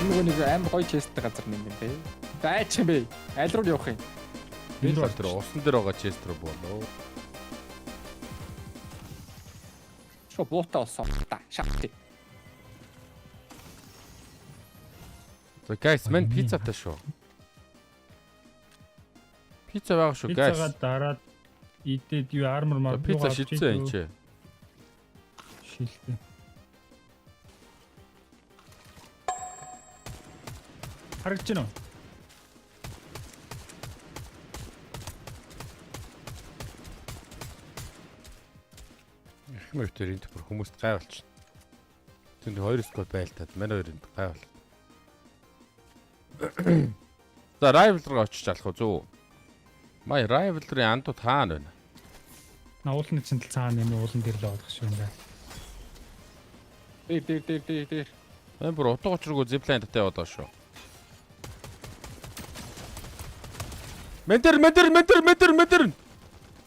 нөгөө нэг амар гоё честтэй газар нэг юм бэ. Дайч юм бэ. Аль руу явах юм? Би л тэр усан дээр байгаа чест руу болоо. Шо буутаа болсон та. Шахти. За guys, мен пиццатай шүү. Пицца байгаа шүү guys. Пиццагаа дараад идээд юу армор мар пицца шилжсэн энэ ч. Шилдэг. Харагдаж байна уу? Ихмэр тэр энэ төр хүмүүст гайвалч. Тэнд 2 скот байлтаад манай хоёрын гайвал. За rival руу очиж алах уу зүү? Май rivalry андуу таана байна. Уулын цэнтэл цаана юм уулан дээр л олох шүү нэ. Дээр. Энэ бүр утга учиргүй zipline татаа яваад шүү. Ментер.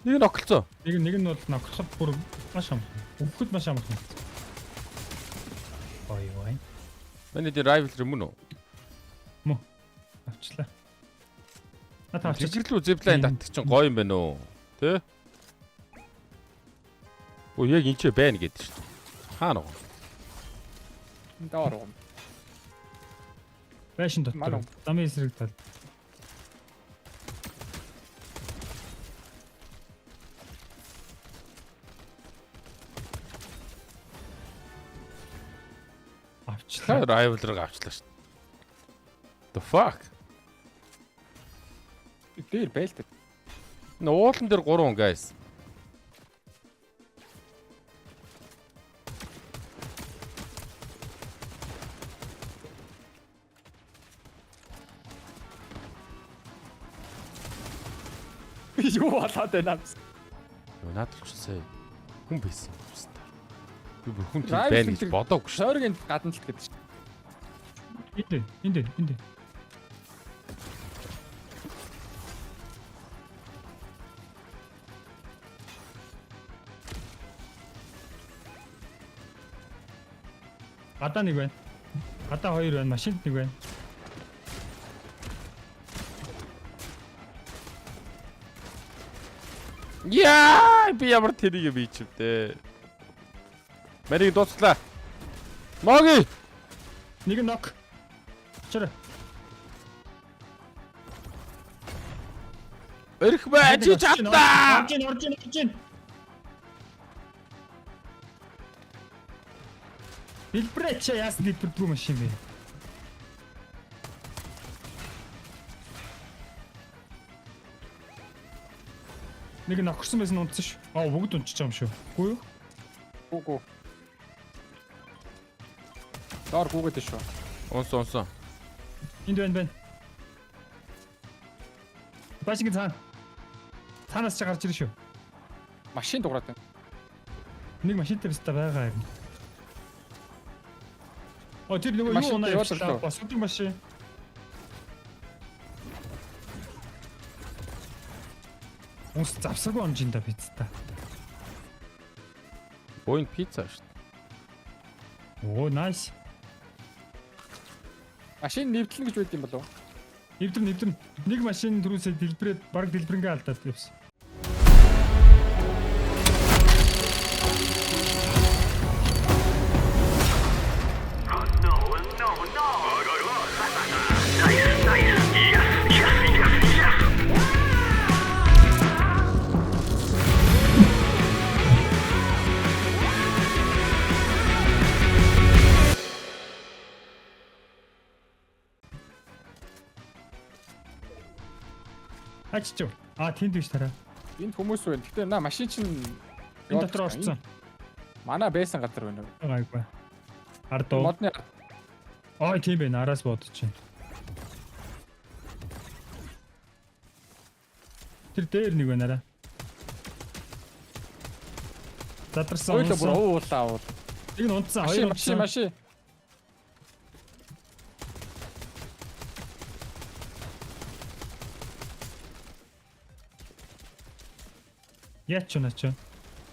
Нэг нь оклцоо. Нэг нь бол ногроход бүр маш ам. Өвөхөд маш амархан. Ой. Миний дээр rivalry мөн үү? Мөн. Авчлаа. Натаа авчих. Жижиглүү zipline татчих чинь гоё юм байна уу? Тэ? Оо яг энэ ч байна гэдэг шүү. Хаана вэ? Доор. Байшин дотор. Замын эсрэг тал. Авчлаа. Rival-ыг авчлаа шүү. The fuck? Дээр байлтаа. Энэ уулан дээр 3 хүн guys. Юу болоод байна юм? Наадах ч сая хүн байсан юм байна. Би бүр хүн тийм байна гэж бодоогүй шүү. Сойргийн гадна л гэдэг чинь. Энд. Гадаа нэг байна. Гадаа 2 байна. Машинд нэг байна. Яа, би ямар тэрийг бичвдээ. Марийг дуусглаа. Моги. Нэг нок. Чара. Ирэх бай чи чадаа. Орж ийн. Билбрэч яасан билбэр машин бэ? Нэг ноксон байсан унтсан шүү. Бүгд унчиж байгаа юм шүү. Үгүй юу? Гүү. Доор гүгээд шүү. Унсан. Энд байна. Башиг цаана. Цаанаас ч гарч ирж шүү. Машин дуурайд байна. Нэг машинтай бистэ байгаа юм. Тэр нөгөө юу унаа бас үдэг машин. Ус завсаг онжинда пиццата. Боин пицца шүү. Оо nice. Машин нэвтлэн гэж байд юм болов? Нэвтэр. Нэг машин түрүүсээ дэлбэрээд баг дэлбэрэнгээ алдаад явсан. Ачч. Тэнд биш тараа. Энд хүмүүс байна. Гэтэ машин чинь энэ дотор орцсон. Манай байсан газар байна. Гайгүй. Ардуу. Модны. Тийм байна. Араас бодож чинь. Тэр дээр нэг байна арай. Задарсан. Ойлоо бүр уулаа. Нэг нь унтсан. Хоёр машин. Яач наач.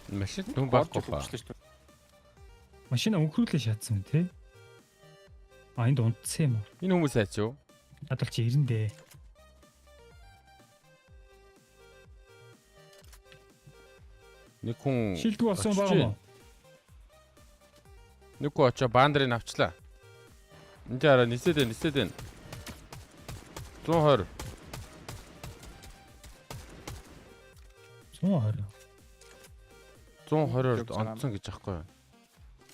Машин дүн баггүй ба. Машина өнхрүүлээ шатсан тий. А энд унтсан юм уу? Энэ хүмүүс айч юу? Надад чи 90 дээ. Нэг хүн Шилдэг болсон очиж байгаа юм уу? Нэг хүн очоо баандрыг авчлаа. Энд хараа нисээд байна. 120. 120. 120-оор онцсон гэж аахгүй юу?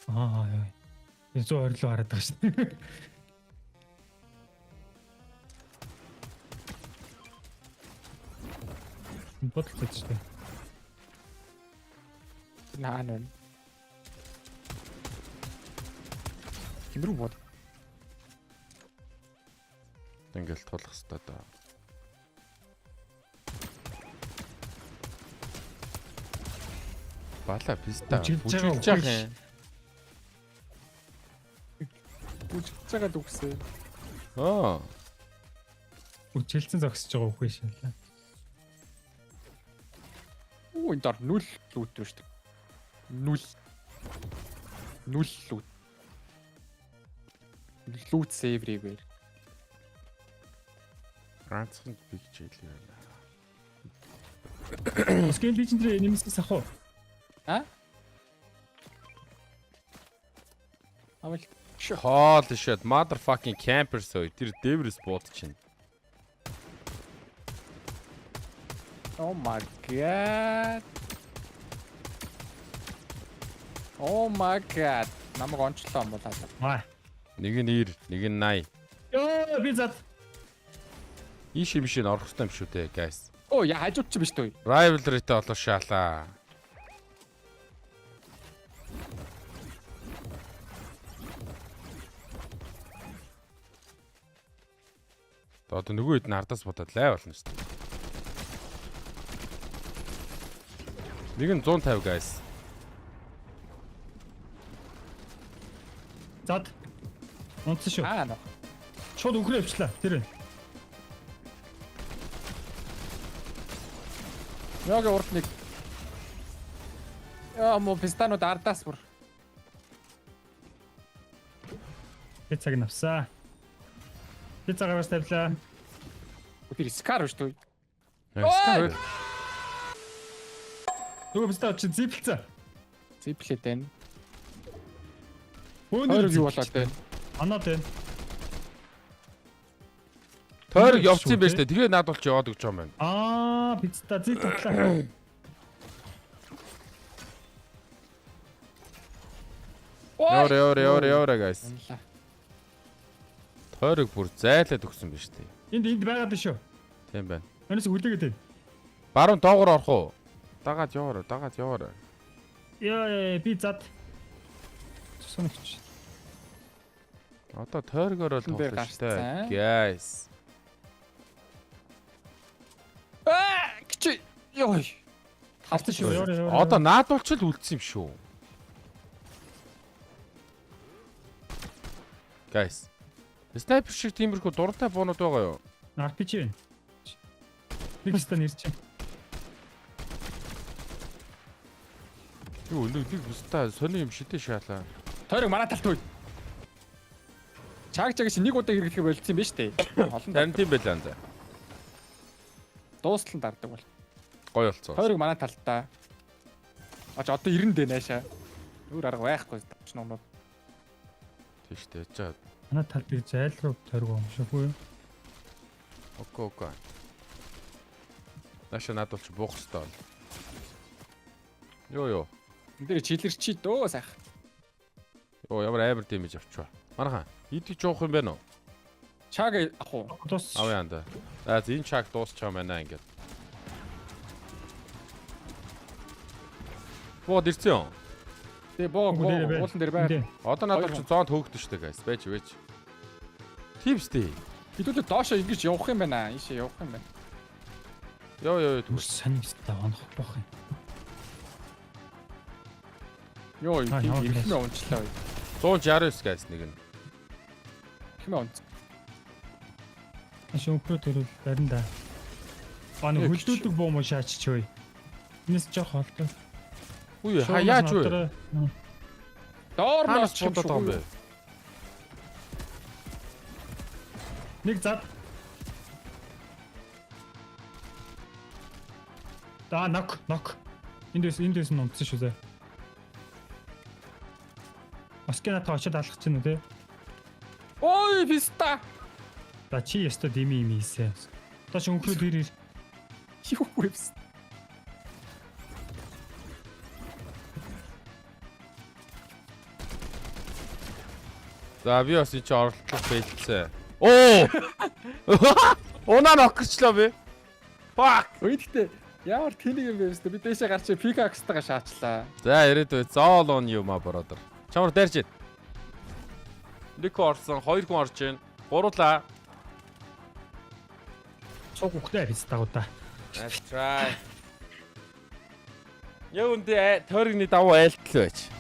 Аа яа. 120 руу хараад байгаа шүү дээ. Бодлоо ч дээ. Наан. Хэмрүү бод. Ингээл тулах хэвээр даа. Бала писта. Үжилж байгаа Үжилж үгүй байгаа юм. Үжигч байгаа дүүсээ. Аа. Үжилсэн зогсож байгаа үгүй шээ. Оо энэ дор 0 лут байна шүү дээ. 0 лут. Лут everywhere. Ганцхан биг чийлээ байна. Скин лежендрэ нэмсээс ах уу? А? Авал Holy shit, motherfucking campers ой. Тэр Devris бууд чинь. Oh my god. Oh my god. Намайг онцлоо юм болоо. Аа. Нэг нь 90, нэг нь 80. Ёо би зат. Ийш биш н орох хэрэгтэй юм шүү дээ, guys. Оо я хажууд ч биш дээ. Rivalry-тэй олоо шаалаа. Одоо нөгөө хэд нь ардаас бодоод лай болно шүү дээ. Нэг нь 150 guys. Зад. Унтсан шүү. Аа нөө. Шууд өгрөө авчлаа. Тэр. Яг урд нэг. Яа мо пистанууд ардаас бүр. Би цаг навсаа. Би цагаараас тавилаа. Тэр скар биш үү? Скар. Нөгөө биста чи зиплцээ. Зиплээд байна. Өөр Юу болоод байна? Анаад байна. Тойрог явцсан байж тээ. Тэгээ наад бол чи яваад өгч байгаа юм байна. Аа, биста зип татлаа. Яваа guys. Тойрог бүр зайлаад өгсөн байж тээ. Энд байгаад байна шүү. Тийм байна. Өнөөс хүлээгээд байна. Баруун доогоор орох уу? Дагаад яваарай. Яа, би зад. Соногч. Одоо тойрогоор л Бэр тоглож штэ. гарцсан. Guys. Чи ёо. Хавтан шүү. Яваа. Одоо наад бол ч л үлдсэн юм шүү. Guys. Снайпер шиг тиймэрхүү дуртай буунууд байгаа юу? RPG байна. Нэг ста нэр чинь. Юу нэг бустаа сони юм шидэ шаалаа. Тойрог манай талт үй. Чаг чи нэг удаа хэрэглэх болцсон юм байна шүү дээ. Олон Харин тийм байлаа энэ. дуустал дардаг бол. Гой болцоо. Тойрог манай талтаа. Аж одоо 90 дээ наашаа. Өөр арга байхгүй ч номоо. Тийм штэ. За. Манай тал би зайл руу тойрог юм шүүгүй. Окей. Наша надад ч буух хэрэгтэй бол. Йоо. Энд дээр чилэр чи дөө сайх. Йоо ямар амар дэмэж авчваа. Манайхан идэж жуух юм байна уу? Чаг ах уу. Тус. Авъя анда. За энэ чаг дуусчаа байна ингээд. Бод ирсэн юм. Тэгээ уулан дээр бай. Одоо надад ч зоонд хөөгдөн штэ guys. Байж. Типстэй. Хэдүүлээ доошоо ингэж явах юм байна. Ийшээ явах юм байна. Йоо. Түс санийста онох бох юм. Йоо, яваа ихмээ унчлаа. 169 guys нэг нь. Ихмээ унц. Шүүмпрүү төрөл барина да. Бааны хөлдүүлдэг буу муу шаачч хөөе. Энэс жоох холтой. Үгүй хаяач вэ? Доор Ханаас нас ч юм бодоод байгаа юм бэ? Нэг зад. Да нок. Эндээс нь унтсан шүү зэ. Оскена та очоод алгах чинь үү те? Ой, писта. Да чи яста дими хийсэн. Одоо ч өнгөрөөд ирээ. Юу вэвс. За би бас чи оролцох бэлдсэн. Оо! Унаа нокчлоо би. Fuck. Ой гэхдээ ямар тэнийг юм бэ вэс. Би дэшээ гарч пикакстайгаа шаачлаа. За ирээдүй зоол он юу ма бродер. Чамар дайрч ийн. Нэг орсон, 2 хүн орж ийн. Гурлаа. Цог үхтэй биз дагуу та. Let's try. Яа үндэ тойрогны давуу айлтал байж.